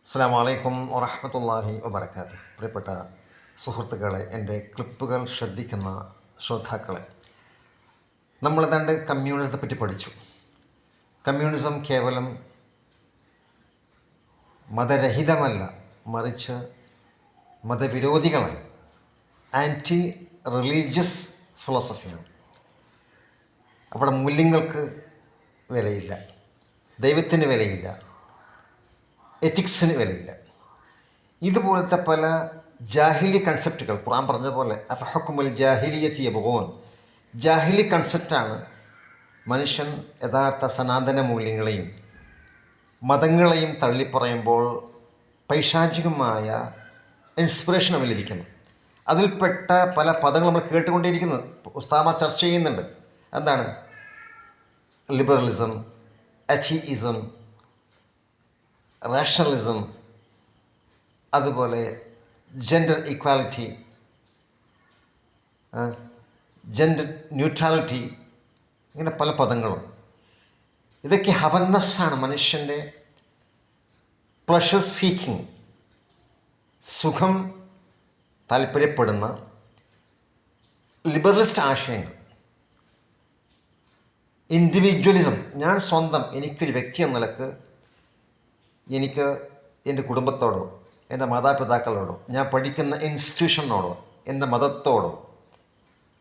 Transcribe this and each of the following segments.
അസ്സലാമു അലൈക്കും വറഹ്മത്തുള്ളാഹി വബറകാതുഹു. പ്രിയപ്പെട്ട സുഹൃത്തുക്കളെ, എൻ്റെ ക്ലിപ്പുകൾ ശ്രദ്ധിക്കുന്ന ശ്രോതാക്കളെ, നമ്മളേതാണ്ട് കമ്മ്യൂണിസത്തെ പറ്റി പഠിച്ചു. കമ്മ്യൂണിസം കേവലം മതരഹിതമല്ല, മറിച്ച് മതവിരോധികളാണ്. Anti religious ഫിലോസഫിയാണ്. അവിടെ മൂല്യങ്ങൾക്ക് വിലയില്ല, ദൈവത്തിന് വിലയില്ല, എത്തിക്സിന് വിലയില്ല. ഇതുപോലത്തെ പല ജാഹിലി കൺസെപ്റ്റുകൾ, ഖുർആൻ പറഞ്ഞ പോലെ അഫഹക്കുമുൽ ജാഹിലിയത്തി യബ്ഗൂൻ, ജാഹിലി കൺസെപ്റ്റാണ് മനുഷ്യൻ യഥാർത്ഥ സനാതന മൂല്യങ്ങളെയും മതങ്ങളെയും തള്ളിപ്പറയുമ്പോൾ പൈശാചികമായ ഇൻസ്പിറേഷൻ അവൻ ലഭിക്കുന്നു. അതിൽപ്പെട്ട പല പദങ്ങൾ നമ്മൾ കേട്ടുകൊണ്ടേയിരിക്കുന്നത്, ഉസ്താദന്മാർ ചർച്ച ചെയ്യുന്നുണ്ട്. എന്താണ് ലിബറലിസം, അഥീയിസം, റാഷണലിസം, അതുപോലെ ജെൻഡർ ഈക്വാലിറ്റി, ജെൻഡർ ന്യൂട്രാലിറ്റി, ഇങ്ങനെ പല പദങ്ങളും. ഇതൊക്കെ ഹവന്നഫ്സാണ്, മനുഷ്യൻ്റെ പ്ലഷർ സീക്കിങ്, സുഖം താല്പര്യപ്പെടുന്ന ലിബറലിസ്റ്റ് ആശയങ്ങൾ. ഇൻഡിവിജ്വലിസം, ഞാൻ സ്വന്തം, എനിക്കൊരു വ്യക്തി എന്ന നിലക്ക് എനിക്ക് എൻ്റെ കുടുംബത്തോടോ എൻ്റെ മാതാപിതാക്കളോടോ ഞാൻ പഠിക്കുന്ന ഇൻസ്റ്റിറ്റ്യൂഷനോടോ എൻ്റെ മതത്തോടോ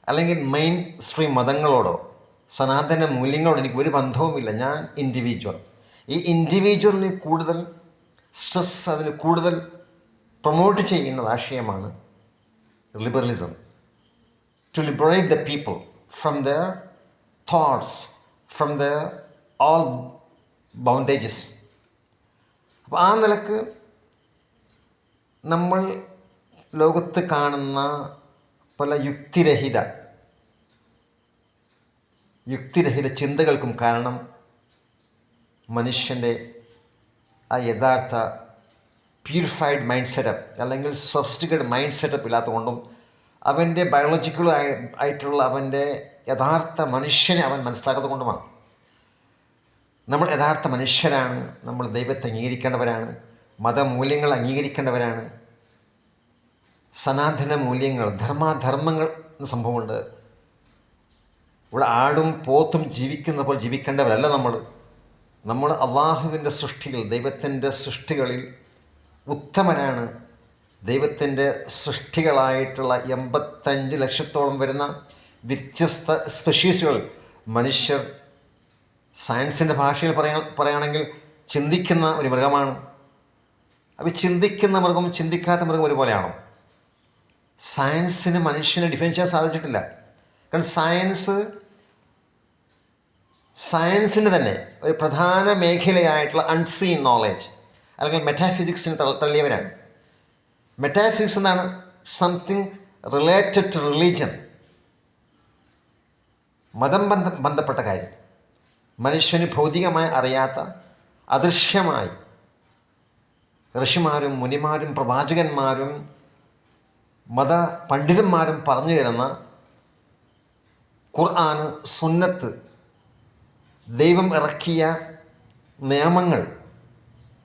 അല്ലെങ്കിൽ മെയിൻ സ്ട്രീം മതങ്ങളോടോ സനാതന മൂല്യങ്ങളോട് എനിക്ക് ഒരു ബന്ധവുമില്ല. ഞാൻ ഇൻഡിവിജ്വൽ. ഈ ഇൻഡിവിജ്വലിന് കൂടുതൽ സ്ട്രെസ്, അതിന് കൂടുതൽ പ്രൊമോട്ട് ചെയ്യുന്ന ആശയമാണ് liberalism. To liberate the people from their thoughts, from their all bondages. അപ്പോൾ ആ നിലക്ക് നമ്മൾ ലോകത്ത് കാണുന്ന പല യുക്തിരഹിത ചിന്തകൾക്കും കാരണം മനുഷ്യൻ്റെ ആ യഥാർത്ഥ പ്യൂരിഫൈഡ് മൈൻഡ് സെറ്റപ്പ് അല്ലെങ്കിൽ സൊഫിസ്റ്റിക്കേറ്റഡ് മൈൻഡ് സെറ്റപ്പ് ഇല്ലാത്തതുകൊണ്ടും അവൻ്റെ ബയോളജിക്കൽ ആയിട്ടുള്ള അവൻ്റെ യഥാർത്ഥ മനുഷ്യനെ അവൻ മനസ്സിലാക്കാത്തത് കൊണ്ടുമാണ്. നമ്മൾ യഥാർത്ഥ മനുഷ്യരാണ്, നമ്മൾ ദൈവത്തെ അംഗീകരിക്കേണ്ടവരാണ്, മതമൂല്യങ്ങൾ അംഗീകരിക്കേണ്ടവരാണ്. സനാതന മൂല്യങ്ങൾ, ധർമ്മങ്ങൾ എന്ന സംഭവമുണ്ട്. ഇവിടെ ആടും പോത്തും ജീവിക്കുന്ന പോലെ ജീവിക്കേണ്ടവരല്ല നമ്മൾ അള്ളാഹുവിൻ്റെ സൃഷ്ടികൾ, ദൈവത്തിൻ്റെ സൃഷ്ടികളിൽ ഉത്തമരാണ്. ദൈവത്തിൻ്റെ സൃഷ്ടികളായിട്ടുള്ള 85 ലക്ഷത്തോളം വരുന്ന വ്യത്യസ്ത സ്പെഷീസുകൾ മനുഷ്യർ, സയൻസിൻ്റെ ഭാഷയിൽ പറയുകയാണെങ്കിൽ ചിന്തിക്കുന്ന ഒരു മൃഗമാണ്. അപ്പോൾ ചിന്തിക്കുന്ന മൃഗം ചിന്തിക്കാത്ത മൃഗം ഒരുപോലെയാണോ? സയൻസിന് മനുഷ്യനെ ഡിഫൈൻ ചെയ്യാൻ സാധിച്ചിട്ടില്ല. കാരണം സയൻസിൻ്റെ തന്നെ ഒരു പ്രധാന മേഖലയായിട്ടുള്ള അൺസീൻ നോളേജ് അല്ലെങ്കിൽ മെറ്റാഫിസിക്സിന് തള്ളിയവരാണ്. മെറ്റാഫിസിക്സ് എന്നാണ് സംതിങ് റിലേറ്റഡ് ടു റിലീജിയൻ, മതം ബന്ധപ്പെട്ട കാര്യം. മനുഷ്യന് ഭൗതികമായി അറിയാത്ത, അദൃശ്യമായി ഋഷിമാരും മുനിമാരും പ്രവാചകന്മാരും മത പണ്ഡിതന്മാരും പറഞ്ഞു തരുന്ന ഖുർആന്, സുന്നത്ത്, ദൈവം ഇറക്കിയ നിയമങ്ങൾ,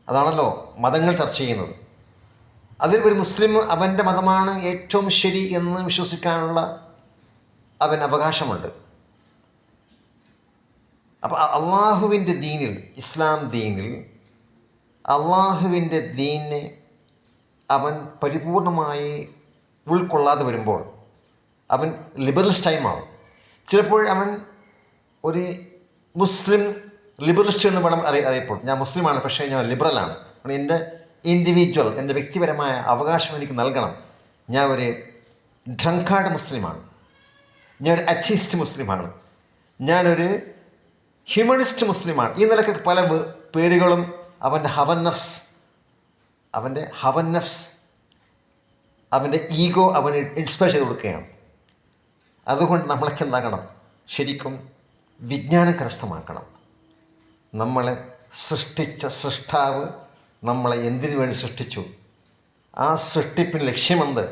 അതാണല്ലോ മതങ്ങൾ ചർച്ച ചെയ്യുന്നത്. അതിൽ ഒരു മുസ്ലിം അവൻ്റെ മതമാണ് ഏറ്റവും ശരി എന്ന് വിശ്വസിക്കാനുള്ള അവന് അവകാശമുണ്ട്. അപ്പോൾ അള്ളാഹുവിൻ്റെ ദീനിൽ, ഇസ്ലാം ദീനിൽ അള്ളാഹുവിൻ്റെ ദീനിനെ അവൻ പരിപൂർണമായി ഉൾക്കൊള്ളാതെ വരുമ്പോൾ അവൻ ലിബറലിസ്റ്റ് മാറും. ചിലപ്പോൾ അവൻ ഒരു മുസ്ലിം ലിബറലിസ്റ്റ് എന്ന് വേണം അറിയപ്പെടും. ഞാൻ മുസ്ലിമാണ്, പക്ഷേ ഞാൻ ലിബറലാണ്. എൻ്റെ ഇൻഡിവിജ്വൽ, എൻ്റെ വ്യക്തിപരമായ അവകാശം എനിക്ക് നൽകണം. ഞാൻ ഒരു ഡ്രങ്കാർഡ് മുസ്ലിമാണ്, ഞാൻ ഒരു അഥീസ്റ്റ് മുസ്ലിമാണ്, ഞാനൊരു ഹ്യൂമനിസ്റ്റ് മുസ്ലിമാണ്. ഈ നിലയ്ക്ക് പല പേരുകളും അവൻ്റെ അവൻ്റെ ഈഗോ അവന് ഇൻസ്പയർ ചെയ്ത് കൊടുക്കുകയാണ്. അതുകൊണ്ട് നമ്മളൊക്കെ എന്താകണം? ശരിക്കും വിജ്ഞാനം കരസ്ഥമാക്കണം. നമ്മളെ സൃഷ്ടിച്ച സൃഷ്ടാവ് നമ്മളെ എന്തിനു വേണ്ടി സൃഷ്ടിച്ചു? ആ സൃഷ്ടിപ്പിന് ലക്ഷ്യമെന്ത്?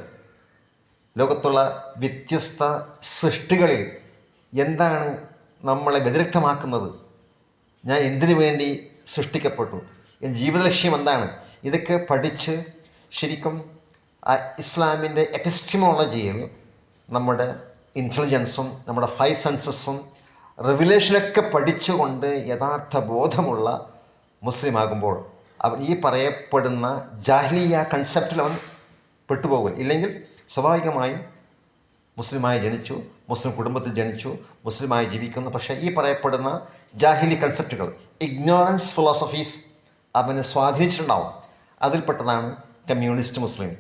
ലോകത്തുള്ള വ്യത്യസ്ത സൃഷ്ടികളിൽ എന്താണ് നമ്മളെ വ്യതിരിക്തമാക്കുന്നത്? ഞാൻ എന്തിനു വേണ്ടി സൃഷ്ടിക്കപ്പെട്ടു? എൻ്റെ ജീവിത ലക്ഷ്യം എന്താണ്? ഇതൊക്കെ പഠിച്ച് ശരിക്കും ആ ഇസ്ലാമിൻ്റെ എപ്പിസ്റ്റമോളജിയിൽ നമ്മുടെ ഇൻ്റലിജൻസും നമ്മുടെ 5 സെൻസസും റിവിലേഷനൊക്കെ പഠിച്ചുകൊണ്ട് യഥാർത്ഥ ബോധമുള്ള മുസ്ലിമാകുമ്പോൾ അവൻ ഈ പറയപ്പെടുന്ന ജാഹ്ലിയ കൺസെപ്റ്റിൽ അവൻ പെട്ടുപോകും. ഇല്ലെങ്കിൽ സ്വാഭാവികമായും മുസ്ലിമായി ജനിച്ചു, മുസ്ലിം കുടുംബത്തിൽ ജനിച്ചു, മുസ്ലിമായി ജീവിക്കുന്നു. പക്ഷേ ഈ പറയപ്പെടുന്ന ജാഹിലി കൺസെപ്റ്റുകൾ, ഇഗ്നോറൻസ് ഫിലോസഫീസ് അവന് സ്വാധീനിച്ചിട്ടുണ്ടാവും. അതിൽപ്പെട്ടതാണ് കമ്മ്യൂണിസ്റ്റ് മുസ്ലിം,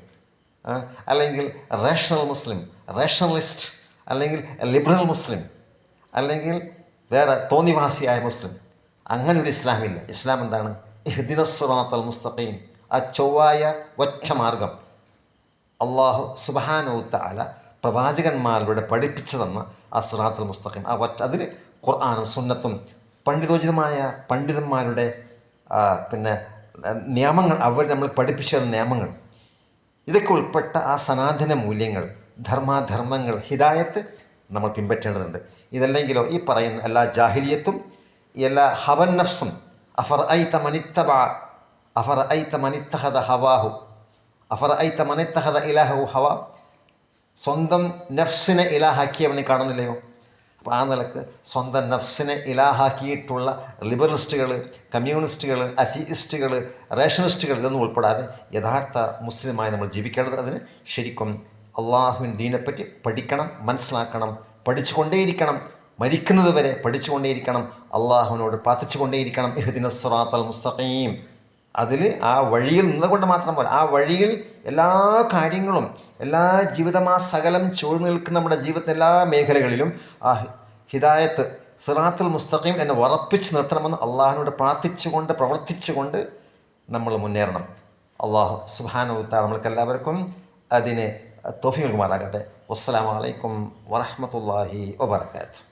അല്ലെങ്കിൽ റേഷണൽ മുസ്ലിം, റേഷണലിസ്റ്റ്, അല്ലെങ്കിൽ ലിബറൽ മുസ്ലിം, അല്ലെങ്കിൽ വേറെ തോന്നിവാസിയായ മുസ്ലിം. അങ്ങനെ ഒരു ഇസ്ലാമില്ല. ഇസ്ലാം എന്താണ്? ഇഹ്ദിനസ് സിറാത്തൽ മുസ്തഖീം, ആ ചൊവ്വായ ഒറ്റ മാർഗം. അള്ളാഹു സുബ്ഹാനഹു തആല പ്രവാചകന്മാരിലൂടെ പഠിപ്പിച്ചു തന്ന ആ സിറാത്തുൽ മുസ്തഖീം, ആ ഒറ്റ, അതിൽ ഖുർആനും സുന്നത്തും പണ്ഡിതോചിതമായ പണ്ഡിതന്മാരുടെ നിയമങ്ങൾ, അവർ നമ്മൾ പഠിപ്പിച്ച നിയമങ്ങൾ, ഇതൊക്കെ ഉൾപ്പെട്ട ആ സനാതന മൂല്യങ്ങൾ, ധർമ്മങ്ങൾ, ഹിദായത്ത് നമ്മൾ പിൻപറ്റേണ്ടതുണ്ട്. ഇതല്ലെങ്കിലോ ഈ പറയുന്ന എല്ലാ ജാഹിലിയത്തും എല്ലാ ഹവൻ നഫ്സും, അഫറഅയ്ത മനിത്തഖദ ഹവാഹു, അഫറഅയ്ത മനിത്തഖദ ഇലാഹു ഹവ, സ്വന്തം നഫ്സിനെ ഇലാഹാക്കിയവനെ കാണുന്നില്ലയോ? അപ്പോൾ ആ നിലക്ക് സ്വന്തം നഫ്സിനെ ഇലാഹാക്കിയിട്ടുള്ള ലിബറലിസ്റ്റുകൾ, കമ്മ്യൂണിസ്റ്റുകൾ, അഥീയിസ്റ്റുകൾ, റേഷണലിസ്റ്റുകൾ ഇതൊന്നും ഉൾപ്പെടാതെ യഥാർത്ഥ മുസ്ലിമായി നമ്മൾ ജീവിക്കേണ്ടത്. അതിന് ശരിക്കും അള്ളാഹുവിൻ ദീനെപ്പറ്റി പഠിക്കണം, മനസ്സിലാക്കണം, പഠിച്ചുകൊണ്ടേയിരിക്കണം, മരിക്കുന്നത് വരെ പഠിച്ചുകൊണ്ടേയിരിക്കണം, അള്ളാഹുവിനോട് പ്രാർത്ഥിച്ചുകൊണ്ടേയിരിക്കണം. ഇഹ്ദിനസ് സിറാത്തൽ മുസ്തഖീം. അതിൽ ആ വഴിയിൽ നിന്നുകൊണ്ട് മാത്രം പോലെ, ആ വഴിയിൽ എല്ലാ കാര്യങ്ങളും, എല്ലാ ജീവിതമാ സകലം ചൂഴ്ന്നു നിൽക്കുന്ന നമ്മുടെ ജീവിതത്തിലെ എല്ലാ മേഖലകളിലും ആ ഹിദായത്ത് സിറാത്തുൽ മുസ്തഖീം എന്നെ ഉറപ്പിച്ച് നിർത്തണമെന്ന് അള്ളാഹുവിനോട് പ്രാർത്ഥിച്ചുകൊണ്ട് പ്രവർത്തിച്ചുകൊണ്ട് നമ്മൾ മുന്നേറണം. അള്ളാഹു സുബ്ഹാനഹു വ തആല നമ്മൾക്ക് എല്ലാവർക്കും അതിന് തൗഫീഖ് നൽകുമാറാകട്ടെ. വസ്സലാമു അലൈക്കും വറഹ്മത്തുള്ളാഹി വബറകാതുഹു.